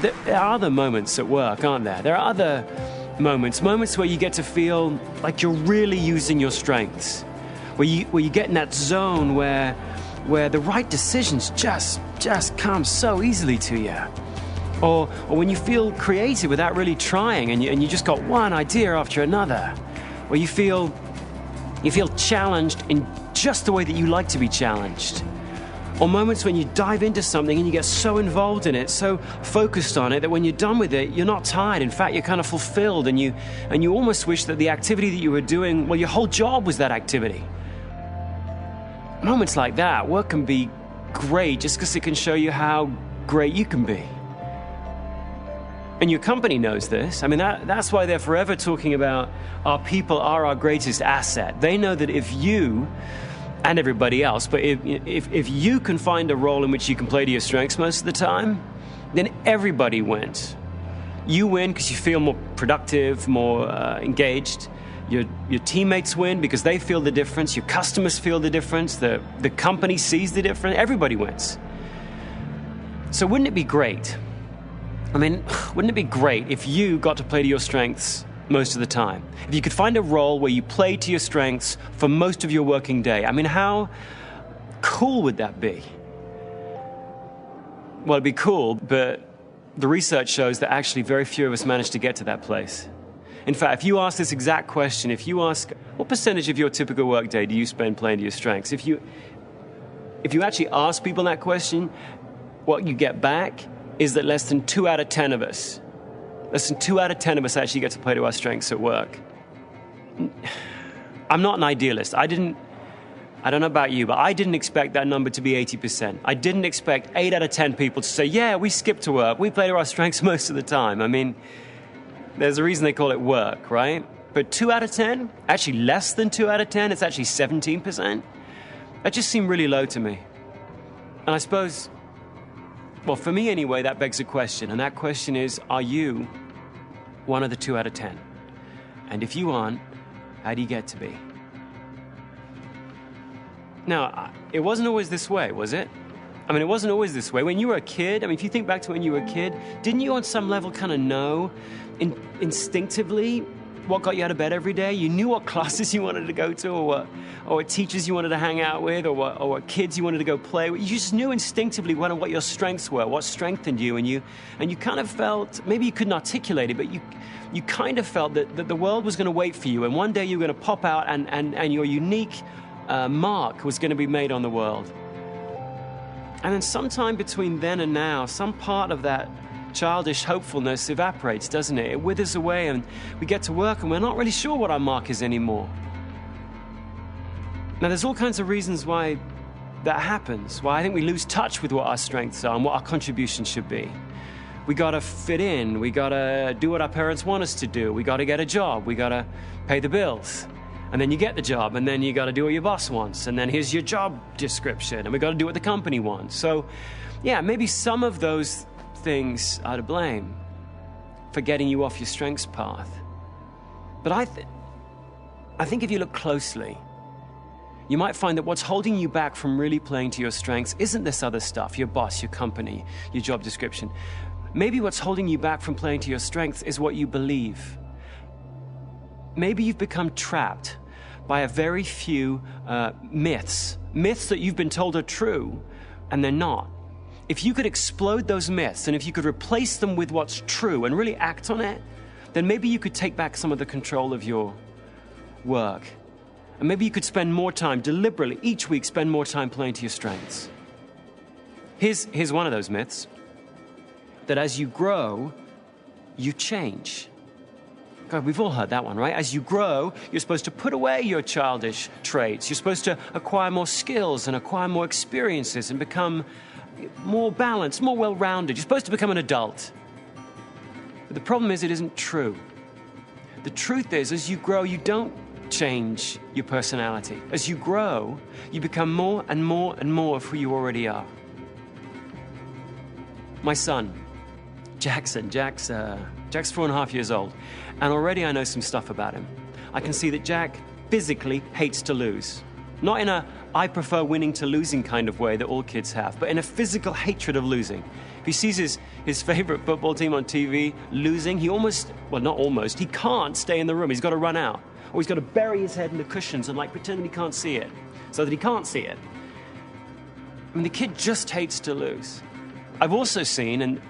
There are other moments at work, aren't there? There are other moments where you get to feel like you're really using your strengths, where you get in that zone where the right decisions just come so easily to you. Or when you feel creative without really trying and you just got one idea after another. Or you feel challenged in just the way that you like to be challenged. Or moments when you dive into something and you get so involved in it, so focused on it, that when you're done with it, you're not tired. In fact, you're kind of fulfilled, and you almost wish that the activity that you were doing, well, your whole job was that activity. Moments like that, work can be great just because it can show you how great you can be. And your company knows this. I mean, that's why they're forever talking about our people are our greatest asset. They know that if you, and everybody else, but if you can find a role in which you can play to your strengths most of the time, then everybody wins. You win because you feel more productive, more engaged. Your teammates win because they feel the difference. Your customers feel the difference. The company sees the difference. Everybody wins. So wouldn't it be great? I mean, wouldn't it be great if you got to play to your strengths most of the time? If you could find a role where you play to your strengths for most of your working day. I mean, how cool would that be? Well, it'd be cool, but the research shows that actually very few of us manage to get to that place. In fact, if you ask this exact question, if you ask, what percentage of your typical workday do you spend playing to your strengths? If you actually ask people that question, what you get back is that less than 2 out of 10 of us actually get to play to our strengths at work. I'm not an idealist. I don't know about you, but I didn't expect that number to be 80%. I didn't expect 8 out of 10 people to say, yeah, we skip to work. We play to our strengths most of the time. I mean, there's a reason they call it work, right? But 2 out of 10, actually less than 2 out of 10, it's actually 17%. That just seemed really low to me. And I suppose, well, for me anyway, that begs a question. And that question is, are you one of the 2 out of 10? And if you aren't, how do you get to be? Now, it wasn't always this way, was it? I mean, it wasn't always this way. When you were a kid, I mean, if you think back to when you were a kid, didn't you on some level kind of know instinctively what got you out of bed every day? You knew what classes you wanted to go to, or what teachers you wanted to hang out with, or what kids you wanted to go play with. You just knew instinctively what your strengths were, what strengthened you, and you kind of felt, maybe you couldn't articulate it, but you kind of felt that the world was going to wait for you, and one day you were going to pop out and your unique mark was going to be made on the world. And then sometime between then and now, some part of that childish hopefulness evaporates, doesn't it? It withers away, and we get to work and we're not really sure what our mark is anymore. Now, there's all kinds of reasons why that happens, why I think we lose touch with what our strengths are and what our contributions should be. We got to fit in. We got to do what our parents want us to do. We got to get a job. We got to pay the bills. And then you get the job, and then you got to do what your boss wants, and then here's your job description, and we got to do what the company wants. So, yeah, maybe some of those things are to blame for getting you off your strengths path. But I think if you look closely, you might find that what's holding you back from really playing to your strengths isn't this other stuff, your boss, your company, your job description. Maybe what's holding you back from playing to your strengths is what you believe. Maybe you've become trapped by a very few myths that you've been told are true, and they're not. If you could explode those myths, and if you could replace them with what's true and really act on it, then maybe you could take back some of the control of your work. And maybe you could spend more time, deliberately, each week, spend more time playing to your strengths. Here's one of those myths, that as you grow, you change. God, we've all heard that one, right? As you grow, you're supposed to put away your childish traits. You're supposed to acquire more skills and acquire more experiences and become more balanced, more well-rounded. You're supposed to become an adult. But the problem is it isn't true. The truth is, as you grow, you don't change your personality. As you grow, you become more and more and more of who you already are. My son, Jackson, Jack's 4.5 years old, and already I know some stuff about him. I can see that Jack physically hates to lose. Not in a I prefer winning to losing kind of way that all kids have, but in a physical hatred of losing. If he sees his favorite football team on TV losing, he he can't stay in the room. He's got to run out. Or he's got to bury his head in the cushions and pretend he can't see it, so that he can't see it. I mean, the kid just hates to lose. I've also seen, and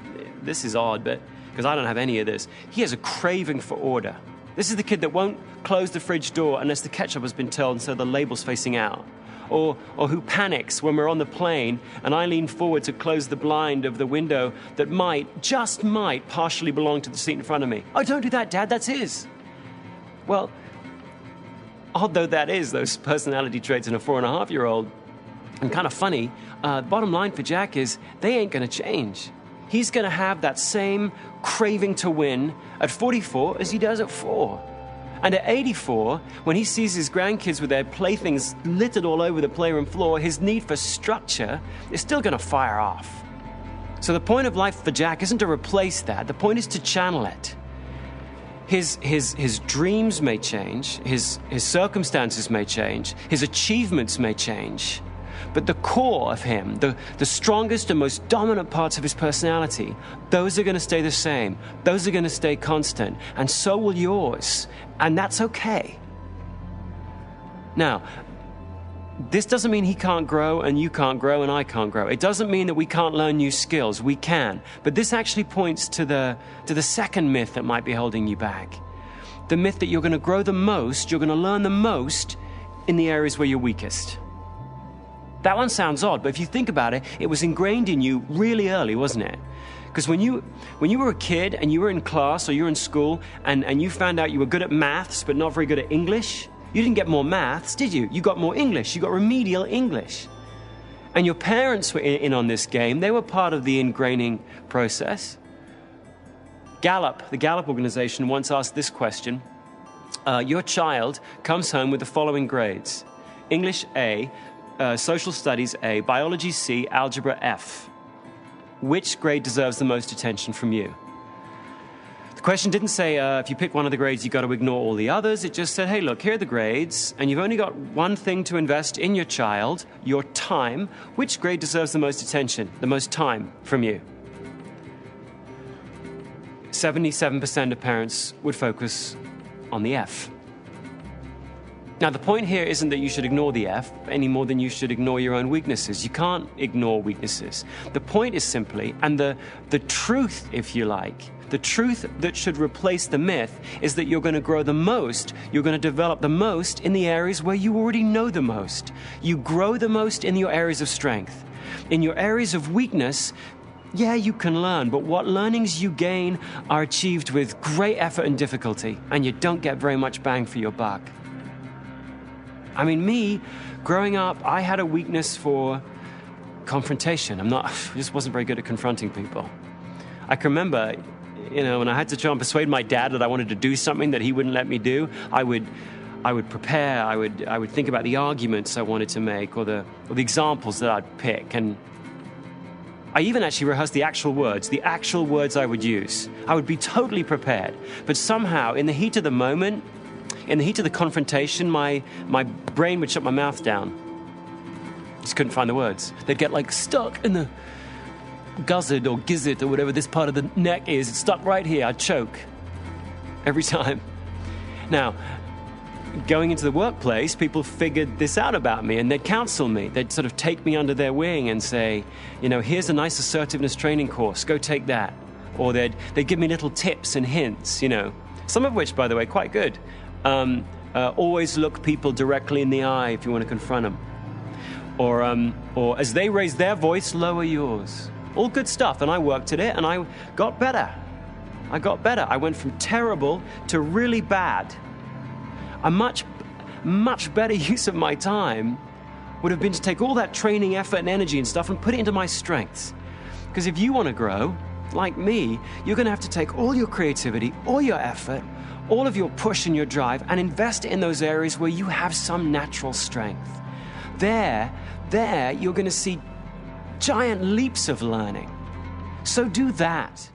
this is odd, but because I don't have any of this, he has a craving for order. This is the kid that won't close the fridge door unless the ketchup has been turned so the label's facing out. Or who panics when we're on the plane and I lean forward to close the blind of the window that just might, partially belong to the seat in front of me. Oh, don't do that, Dad, that's his. Well, odd though that is, those personality traits in a 4.5-year-old, and kind of funny, bottom line for Jack is they ain't going to change. He's going to have that same craving to win at 44 as he does at 4. And at 84, when he sees his grandkids with their playthings littered all over the playroom floor, his need for structure is still going to fire off. So the point of life for Jack isn't to replace that. The point is to channel it. His dreams may change, his circumstances may change, his achievements may change, but the core of him, the strongest and most dominant parts of his personality, those are going to stay the same. Those are going to stay constant, and so will yours, and that's okay. Now, this doesn't mean he can't grow and you can't grow and I can't grow. It doesn't mean that we can't learn new skills. We can. But this actually points to the second myth that might be holding you back. The myth that you're going to grow the most, you're going to learn the most in the areas where you're weakest. That one sounds odd, but if you think about it, it was ingrained in you really early, wasn't it? Because when you were a kid and you were in class or you were in school and you found out you were good at maths but not very good at English, you didn't get more maths, did you? You got more English. You got remedial English. And your parents were in on this game. They were part of the ingraining process. The Gallup Organization once asked this question. Your child comes home with the following grades. English A, Social Studies A, Biology C, Algebra F. Which grade deserves the most attention from you? The question didn't say, if you pick one of the grades, you've got to ignore all the others. It just said, hey, look, here are the grades, and you've only got one thing to invest in your child, your time. Which grade deserves the most attention, the most time from you? 77% of parents would focus on the F. Now, the point here isn't that you should ignore the F any more than you should ignore your own weaknesses. You can't ignore weaknesses. The point is simply, and the truth, if you like, the truth that should replace the myth is that you're going to grow the most, you're going to develop the most in the areas where you already know the most. You grow the most in your areas of strength. In your areas of weakness, yeah, you can learn, but what learnings you gain are achieved with great effort and difficulty, and you don't get very much bang for your buck. I mean, me, growing up, I had a weakness for confrontation. I just wasn't very good at confronting people. I can remember, when I had to try and persuade my dad that I wanted to do something that he wouldn't let me do, I would prepare, I would think about the arguments I wanted to make or the examples that I'd pick. And I even actually rehearsed the actual words I would use. I would be totally prepared. But somehow, in the heat of the moment, in the heat of the confrontation, my brain would shut my mouth down. Just couldn't find the words. They'd get stuck in the guzzard or gizzard or whatever this part of the neck is. It's stuck right here. I'd choke every time. Now, going into the workplace, people figured this out about me and they'd counsel me. They'd sort of take me under their wing and say, here's a nice assertiveness training course. Go take that. Or they'd give me little tips and hints, Some of which, by the way, quite good. Always look people directly in the eye if you want to confront them. Or as they raise their voice, lower yours. All good stuff, and I worked at it, and I got better. I went from terrible to really bad. A much, much better use of my time would have been to take all that training, effort, and energy and stuff and put it into my strengths. Because if you want to grow, like me, you're going to have to take all your creativity, all your effort, all of your push and your drive, and invest it in those areas where you have some natural strength. There, you're going to see giant leaps of learning. So do that.